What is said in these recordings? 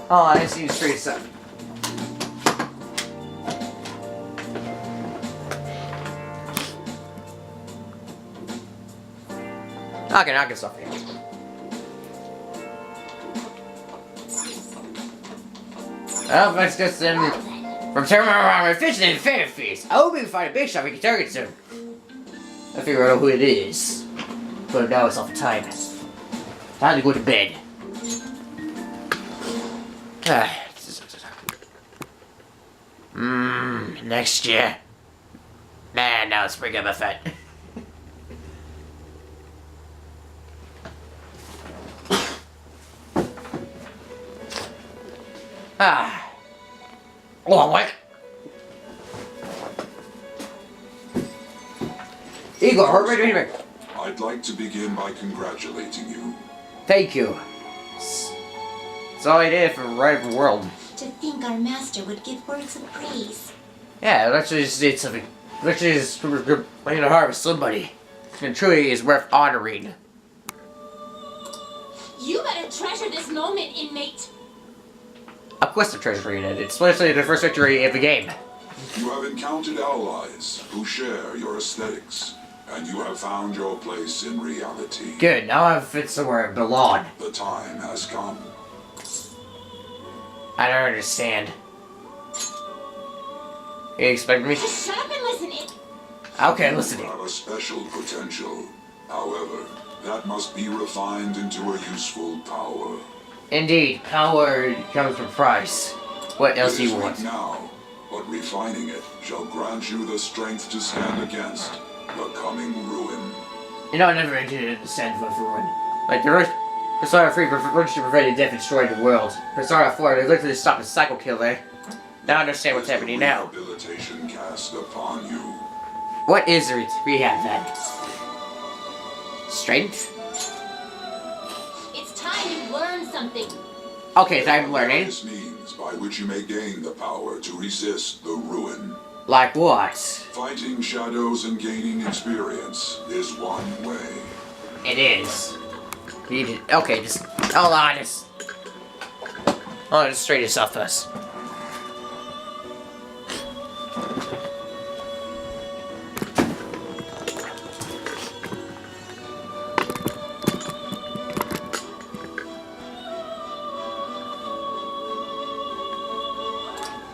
Oh, I see you straight up. Okay, now I can stop here. Well, let's just from turning around and fishing and fan feast. I hope we can find a big shot we can target soon. I figure out who it is. But now it's off time. Time to go to bed. Next year. Man, now it's pretty good buffet. Oh, what? Igor, hurry, anyway. I'd like to begin by congratulating you. Thank you. That's all I did for the right of the world. To think our master would give words of praise. Yeah, let's just did something. Let's just playing the heart with somebody. And truly is worth honoring. You better treasure this moment, inmate. Of course I'm treasuring it. It's literally the first victory of the game. You have encountered allies who share your aesthetics, and you have found your place in reality. Good, now I fit somewhere I belong. The time has come. I don't understand. You expect me? Just shut up and listen. Okay, I'm listening. You have a special potential. However, that must be refined into a useful power. Indeed, power comes with price. What else do you want? Now, but refining it shall grant you the strength to stand against the coming ruin. You know, I never did understand what ruin. Like the first Persona 3 virtually prevented death and destroyed the world. Persona 4, they literally stopped a cycle killer. Now I understand what's happening now. Rehabilitation cast upon you. What is rehab then? Strength? It's time you learn something. Okay, so I'm learning. This means by which you may gain the power to resist the ruin. Like what? Fighting shadows and gaining experience is one way. It is. Okay, just hold on. Just straighten this up first.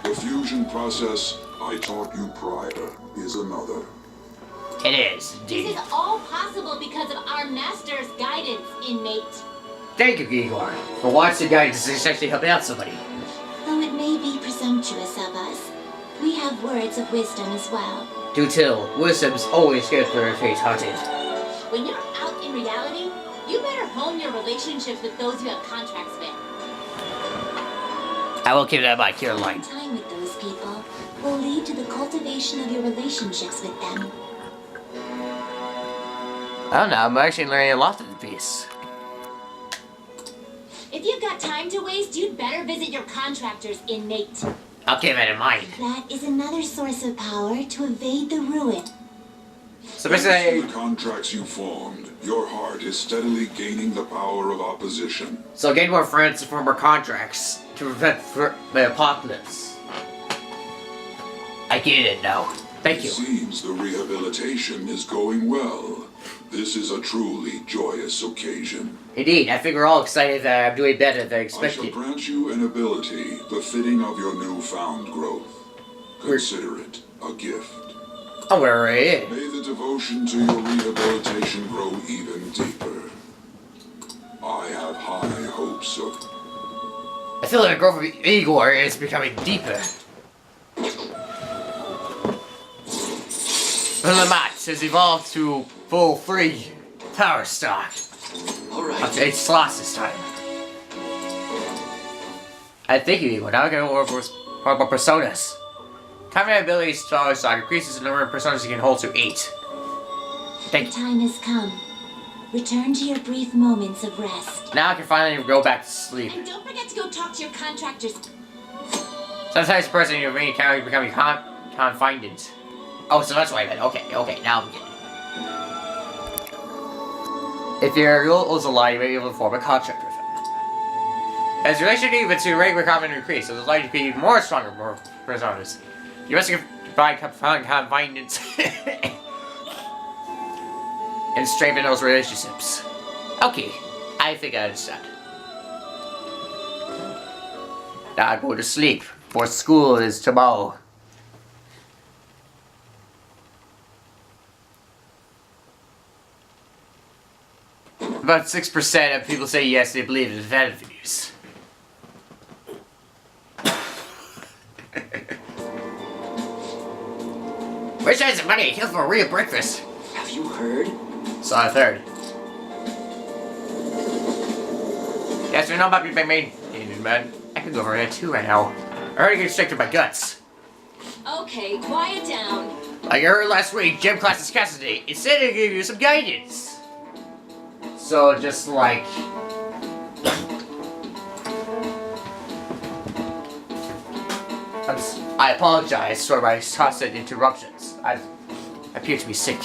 The fusion process I taught you prior is another. It is, indeed. This is all possible because of our master's guidance, inmate. Thank you, Igor, for watching the guidance is actually helping out somebody. Though it may be presumptuous of us, we have words of wisdom as well. Do tell, wisdom's always good for a faint-hearted. When you're out in reality, you better hone your relationships with those you have contracts with. I will keep that by Caroline. Time with those people will lead to the cultivation of your relationships with them. I don't know, I'm actually learning a lot of the piece. If you've got time to waste, you'd better visit your contractors, inmate. I'll keep that in mind. That is another source of power to evade the ruin. So Thanks basically, to the contracts you formed, your heart is steadily gaining the power of opposition. so gain more friends to form more contracts to prevent the apocalypse. I get it now. Thank you. It seems the rehabilitation is going well. This is a truly joyous occasion. Indeed, I think we're all excited that I'm doing better than I shall expected. grant you an ability befitting of your newfound growth. Consider it a gift. Oh, where are you? May the devotion to your rehabilitation grow even deeper. I have high hopes of... I feel like the growth of Igor is becoming deeper. The match has evolved to full 3 power stock. Alright. It's lost this time. I think you now get more personas. Combat abilities power stock increases the number of personas you can hold to 8. Thank The time has come. Return to your brief moments of rest. Now I can finally go back to sleep. And don't forget to go talk to your contractors. Sometimes the person in your main account is becoming confined. Oh, so that's why I meant. Okay, now I'm getting it. If your rule is alive, you may be able to form a contract with him. As relationship even to regular common increase, so it's likely to be even more stronger personas. You must provide confinement and strengthen those relationships. Okay, I think I understand. Now I go to sleep, for school is tomorrow. About 6% of people say yes, they believe in advantages. Where's some money? Here for a real breakfast. Have you heard? So I've heard. Yes, we know about being made, man. I could go over there too right now. I heard it gets straight to my guts. Okay, quiet down. Like I heard last week, gym class is Cassidy. It said to give you some guidance. So just like... I apologize for my constant interruptions. I appear to be sick.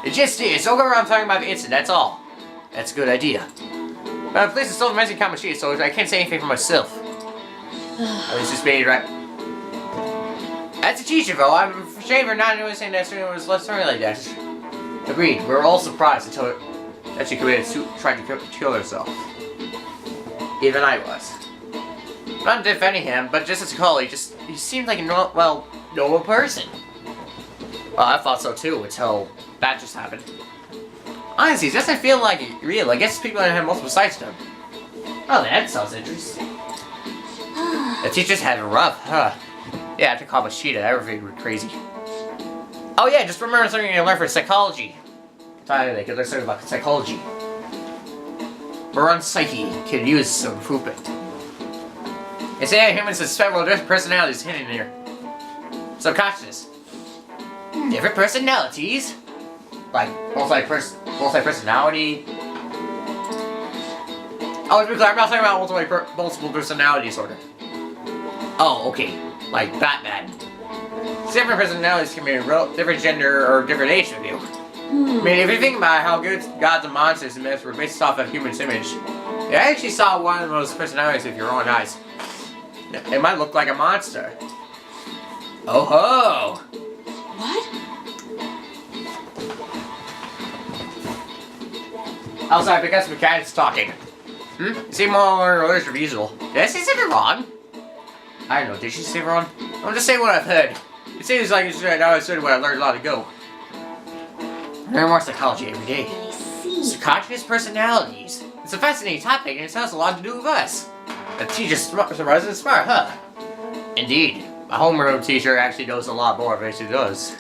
It just is. Don't go around talking about the incident, that's all. That's a good idea. But the place is still amazing Kamoshida, so I can't say anything for myself. I was just made right. As a teacher, though, I'm ashamed for not noticing that student was left something like that. Agreed. We were all surprised until that she tried to kill herself. Even I was. Not defending him, but just as a colleague, he seemed like a normal person. Well, I thought so too until that just happened. Honestly, it doesn't feel like real. I guess people have multiple sides to them. Oh, that sounds interesting. The teachers had it rough, huh? Yeah, after Kamoshida, everything went crazy. Oh yeah, just remember something you learned for psychology. They could learn something about psychology. Baron's psyche could use some improvement. They say humans have several different personalities hidden here. Subconscious. Different personalities? Like, multi-personality? Oh, to be clear, I'm not talking about multiple personality disorder. Oh, okay. Like Batman. Different personalities can be different gender or different age from you. I mean, if you think about how good gods and monsters and myths were based off of human image, you actually saw one of those personalities with your own eyes. It might look like a monster. Oh ho! What? Oh, sorry, because mechanics talking. You seem more alert than usual. Did I say something wrong? I don't know, did she say wrong? I'll just say what I've heard. It seems like it's right now I studied what I learned long ago. Learn more psychology every day. I see. Subconscious personalities. It's a fascinating topic and it has a lot to do with us. The teacher's surprising and smart, huh? Indeed. My homeroom teacher actually knows a lot more than she does.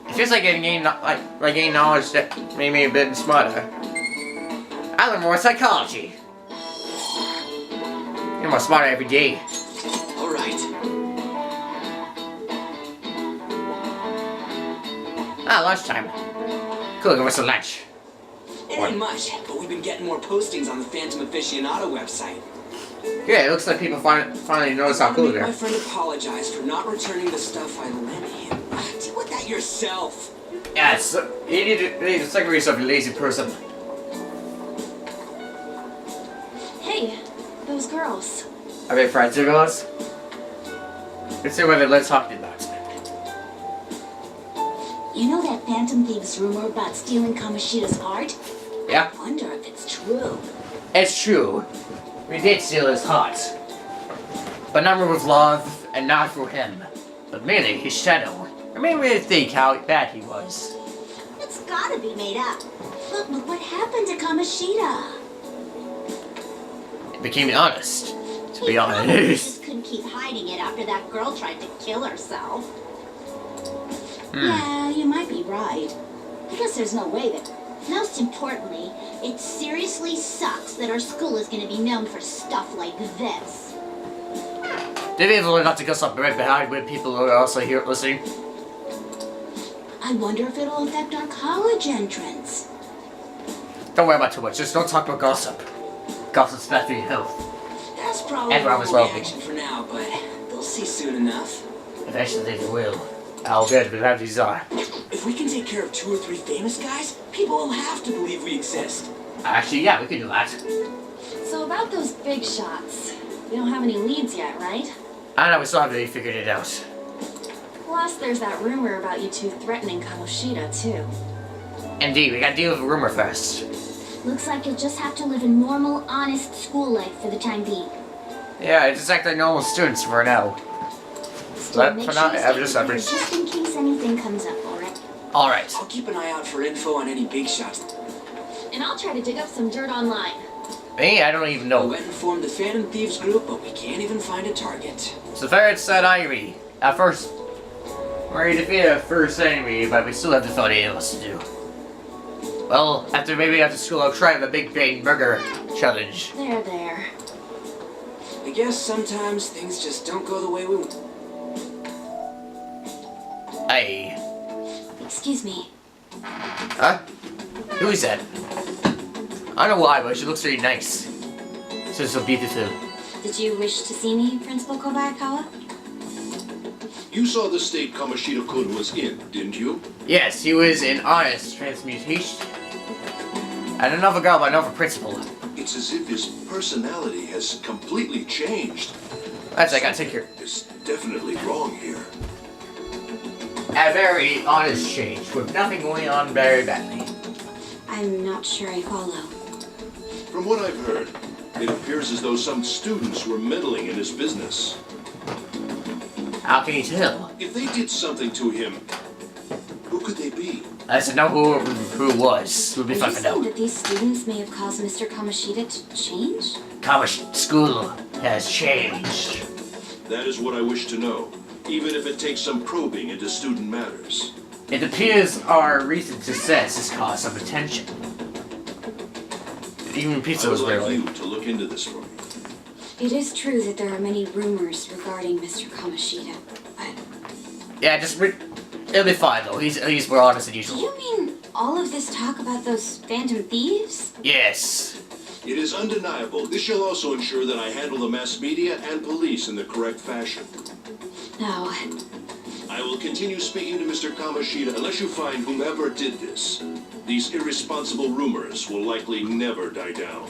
It feels like getting knowledge that made me a bit smarter. I learn more psychology. You're more smarter every day. Alright. Ah, lunchtime. Cool, give us some lunch. It ain't much, but we've been getting more postings on the Phantom Aficionado website. Yeah, it looks like people finally notice how cool they My are. friend apologized for not returning the stuff I lent him. Deal with that yourself. Yes, you need to think of yourself, you lazy person. Hey, those girls. Are they friends of yours? Let's see what they're talking about. You know that Phantom Thieves rumor about stealing Kamoshida's heart? Yeah, I wonder if it's true. it's true. We did steal his heart. But not with love, and not for him, but merely his shadow. It made me think how bad he was. It's gotta be made up. But look what happened to Kamoshida. It became honest, to be He probably honest. just couldn't keep hiding it after that girl tried to kill herself. Yeah, you might be right. I guess there's no way that... Most importantly, it seriously sucks that our school is gonna be known for stuff like this. Did we ever not to go something right behind when people are also here listening? I wonder if it'll affect our college entrance. Don't worry about too much, just don't talk about gossip. Gossip's bad for your health. That's probably Everyone a was normal well reaction for now, but they'll see soon enough. Eventually they will. How good, but how these are. If If we can take care of 2 or 3 famous guys, people will have to believe we exist. Actually, yeah, we could do that. So about those big shots, we don't have any leads yet, right? I don't know, we still haven't really figured it out. Plus, there's that rumor about you two threatening Kamoshida, too. Indeed, we gotta deal with the rumor first. Looks like you'll just have to live a normal, honest school life for the time being. Yeah, just act like normal students for now. Still, But make for sure now, you I'm stay just prepared average. just in case anything comes up, alright? Alright. I'll keep an eye out for info on any big shots. And I'll try to dig up some dirt online. Me? I don't even We know. went and formed the Phantom Thieves group, but we can't even find a target. So ferret said Ivy. At first, we defeated our first enemy, but we still have to find anything else to do. Well, after school, I'll try the Big Bang Burger Challenge. There. I guess sometimes things just don't go the way we want. Hey. Excuse me. Huh? Who is that? I don't know why, but she looks really nice. She's so beautiful. Did you wish to see me, Principal Kobayakawa? You saw the state Kamoshida-kun was in, didn't you? Yes, he was in honest transmutation. And another girl by another principal. It's as if his personality has completely changed. That's I gotta take care. It's definitely wrong here. A very honest change, with nothing going on very badly. I'm not sure I follow. From what I've heard, it appears as though some students were meddling in his business. How can you tell? If they did something to him, who could they be? I said know who it was. We'll be Are you fun to saying know. that these students may have caused Mr. Kamoshida to change? College school has changed. That is what I wish to know, even if it takes some probing into student matters. It appears our recent success has caused some attention. Even pizza I was would like barely. you to look into this for me. It is true that there are many rumors regarding Mr. Kamoshida, but Yeah, it'll be fine though. He's more honest than do usual. you mean all of this talk about those phantom thieves? Yes. It is undeniable. This shall also ensure that I handle the mass media and police in the correct fashion. No. I will continue speaking to Mr. Kamoshida unless you find whomever did this. These irresponsible rumors will likely never die down.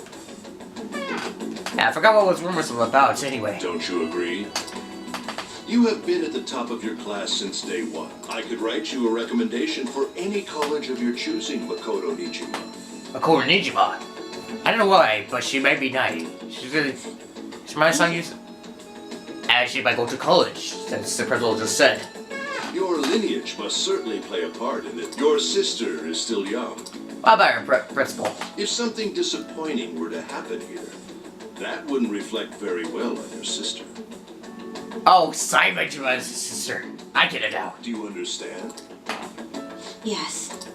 Yeah, I forgot what those rumors were about anyway. Don't you agree? You have been at the top of your class since day one. I could write you a recommendation for any college of your choosing, Makoto Nijima. Makoto Nijima. I don't know why, but she might be nice. She might sound used. And she might go to college, since the principal just said. Your lineage must certainly play a part in it. Your sister is still young. What about her principal? If something disappointing were to happen here, that wouldn't reflect very well on your sister. Oh, Simon was his sister. I get it now. Do you understand? Yes.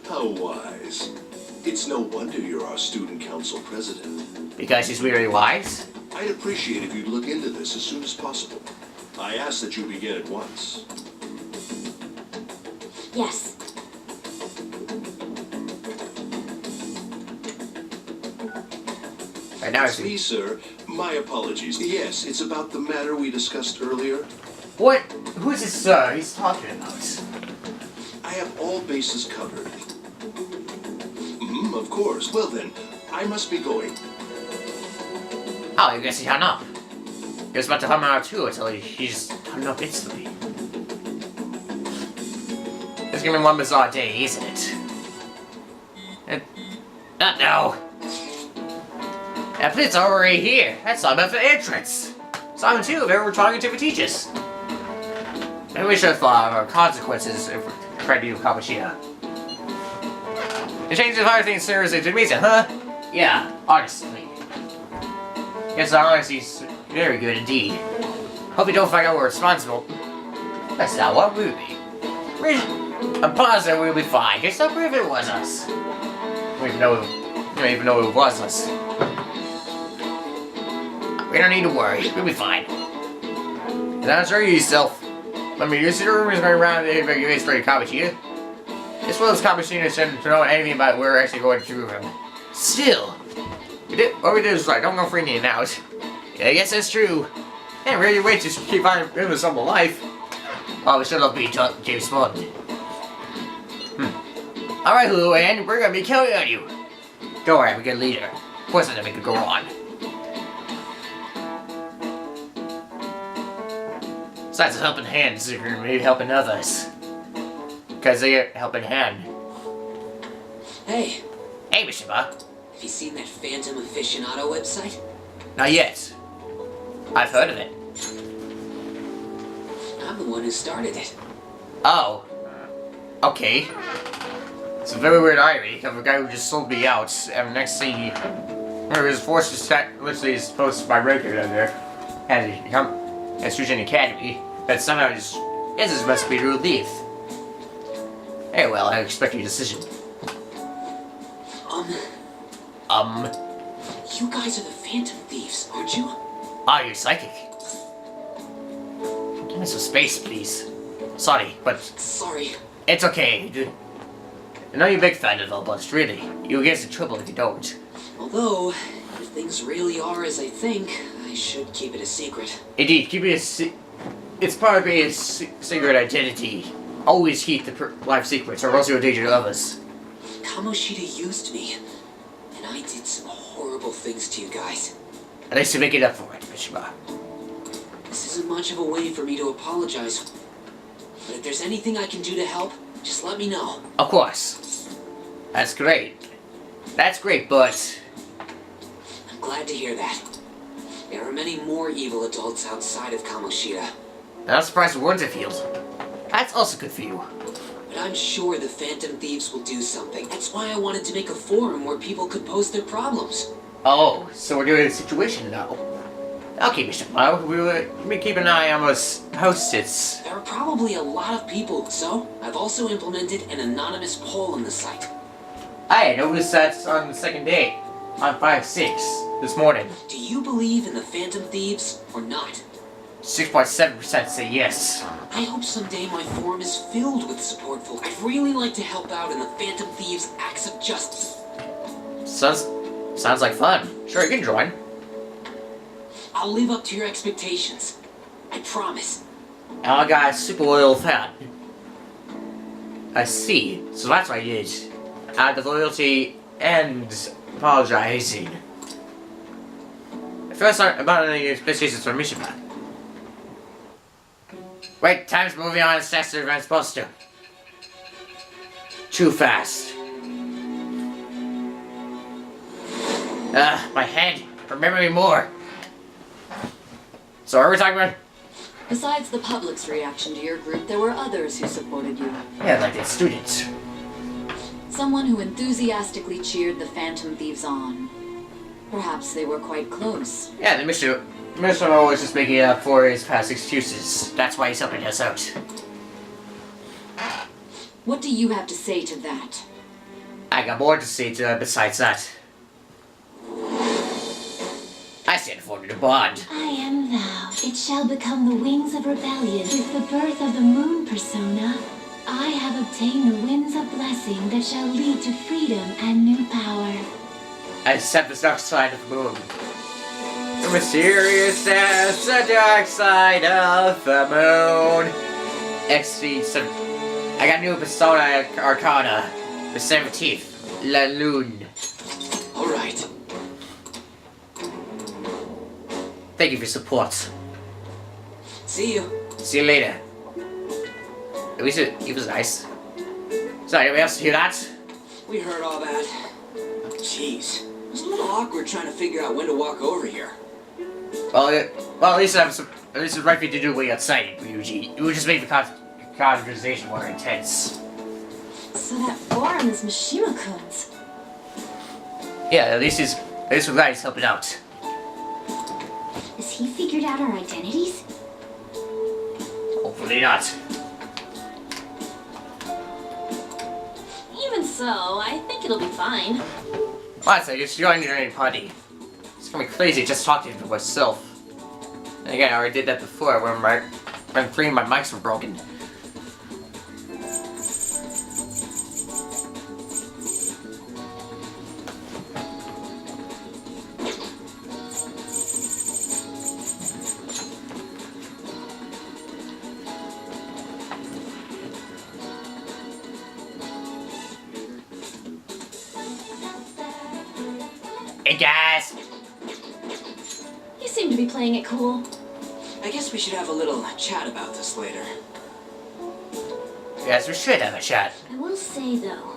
How wise. It's no wonder you're our student council president. Because he's really wise? I'd appreciate if you'd look into this as soon as possible. I ask that you begin at once. Yes. Right now I It's me, see. sir. My apologies. Yes, it's about the matter we discussed earlier. What? Who's this, he's talking about? I have all bases covered. Of course. Well then, I must be going. Oh, I guess he hung up. He was about to hum out too until he just hung up instantly. It's gonna be one bizarre day, isn't it? Not now. That police are already here. That's Simon for entrance. Simon too, if ever we're talking to the teachers. Maybe we should have thought of our consequences if we're trying to do Kamoshida. The change of everything seriously to me, huh? Yeah, honestly. Yes, our honesty's very good indeed. Hope you don't find out we're responsible. That's not what we would be. I'm positive we'll be fine. Just don't prove it was us. We don't even know it was us. We don't need to worry. We'll be fine. Don't sure yourself. I mean, you see the rumors going around that you guys for Kamoshida. This was Kamoshida shouldn't know anything about what we're actually going through him. Still, what we did was like, don't go freaking out. Yeah, I guess that's true. Can't really wait to keep on living some life. Oh, we should have beat James Bond. Alright, Luan, we're gonna be counting on you. Don't worry, I'm a good leader. Of course I never could go on. Besides a helping hand, so you're gonna be helping others. Because they get helping hand. Hey, Hey, Mishima. have you seen that Phantom Aficionado website? Not yet. I've heard of it. I'm the one who started it. Oh. Okay. It's a very weird irony of a guy who just sold me out, and the next thing he was forced to start literally his post by record under at Student Academy, but somehow just is his recipe to leave. Hey, well, I expect your decision. You guys are the Phantom Thieves, aren't you? Ah, you're psychic. Give me some space, please. Sorry, but Sorry. it's okay. I know you're a big fan of it, but really, you'll get into trouble if you don't. Although, if things really are as I think, I should keep it a secret. Indeed, keep it it's probably a secret identity. Always keep the life secrets, or else you're a danger to others. Kamoshida used me, and I did some horrible things to you guys. At least to make it up for it, Mishima. This isn't much of a way for me to apologize. But if there's anything I can do to help, just let me know. Of course. That's great. That's great, but I'm glad to hear that. There are many more evil adults outside of Kamoshida. I'm not surprised with Winterfield. That's also good for you. But I'm sure the Phantom Thieves will do something. That's why I wanted to make a forum where people could post their problems. Oh, so we're doing a situation now. Okay, Mishima, we will keep an eye on those post-its. There are probably a lot of people, so I've also implemented an anonymous poll on the site. I noticed that on the second day, on 5-6, this morning. Do you believe in the Phantom Thieves or not? 6.7% say yes. I hope someday my forum is filled with supportful. I'd really like to help out in the Phantom Thieves' acts of justice. Sounds like fun. Sure, you can join. I'll live up to your expectations. I promise. I got a super loyal fan. I see. So that's what I did. Out of loyalty and apologizing. First, about any expectations from Mishima. Wait, time's moving on as fast as I'm supposed to. Too fast. My head. Remember me more. So what are we talking about? Besides the public's reaction to your group, there were others who supported you. Yeah, like the students. Someone who enthusiastically cheered the Phantom Thieves on. Perhaps they were quite close. Yeah, the Mr. was just making up for his past excuses. That's why he's helping us out. What do you have to say to that? I got more to say to besides that. I stand for the bond. I am thou. It shall become the wings of rebellion. With the birth of the moon persona, I have obtained the winds of blessing that shall lead to freedom and new power. I accept the dark side of the moon. The mysterious as the dark side of the moon. XC7. I got new persona arcana. The 17th. La Lune. Alright. Thank you for your support. See you. See you later. At least it was nice. So, anybody else hear that? We heard all that. Jeez. It was a little awkward trying to figure out when to walk over here. Well, at least it's right for you to do way outside it, Ryuji. It would just make the conversation more intense. So that forum is Mishima-kun's. Yeah, at least we're glad he's helping out. Has he figured out our identities? Hopefully not. Even so, I think it'll be fine. What? I just joined your own party. It's gonna be crazy just talking to myself. And again, I already did that before when 3 of my mics were broken. Hey guys! You seem to be playing it cool. I guess we should have a little chat about this later. Yes, we should have a chat. I will say, though,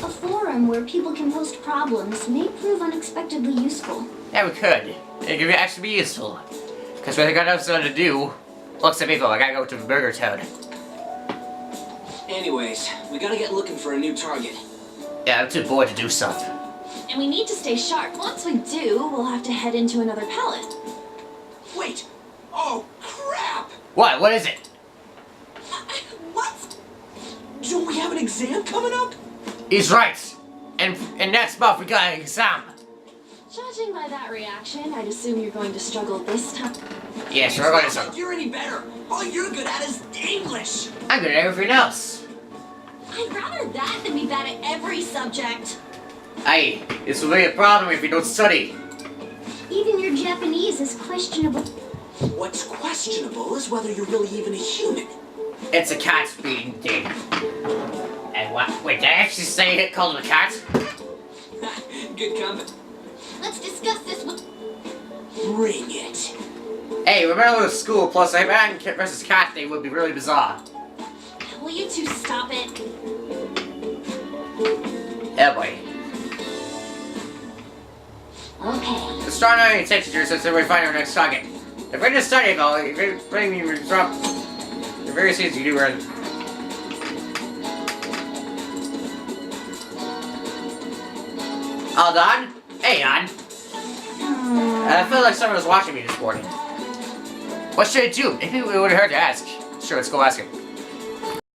a forum where people can post problems may prove unexpectedly useful. Yeah, we could. It could actually be useful. Because we got nothing to do. Looks at me, though. I gotta go to the Burger Town. Anyways, we gotta get looking for a new target. Yeah, I'm too bored to do stuff. And we need to stay sharp. Once we do, we'll have to head into another pallet. Wait! Oh, crap! What? What is it? What? Don't we have an exam coming up? He's right. And next month we got an exam. Judging by that reaction, I'd assume you're going to struggle this time. Yeah, sure, we're It's not going like you're any better. All you're good at is English. I'm good at everything else. I'd rather that than be bad at every subject. Hey, this will be a problem if you don't study. Even your Japanese is questionable. What's questionable is whether you're really even a human. It's a cat being thing. And what? Wait, did I actually say it called him a cat? Good comment. Let's discuss this with... Bring it. Hey, remember the school plus a man versus cat thing would be really bizarre. Will you two stop it? Yeah, boy. Okay. The strong eye attention to since we find our next target. If we're just studying though, if you're putting me in drop the various things you do run. All done? Hey, on. I feel like someone was watching me this morning. What should I do? Maybe it would hurt to ask. Sure, let's go ask him.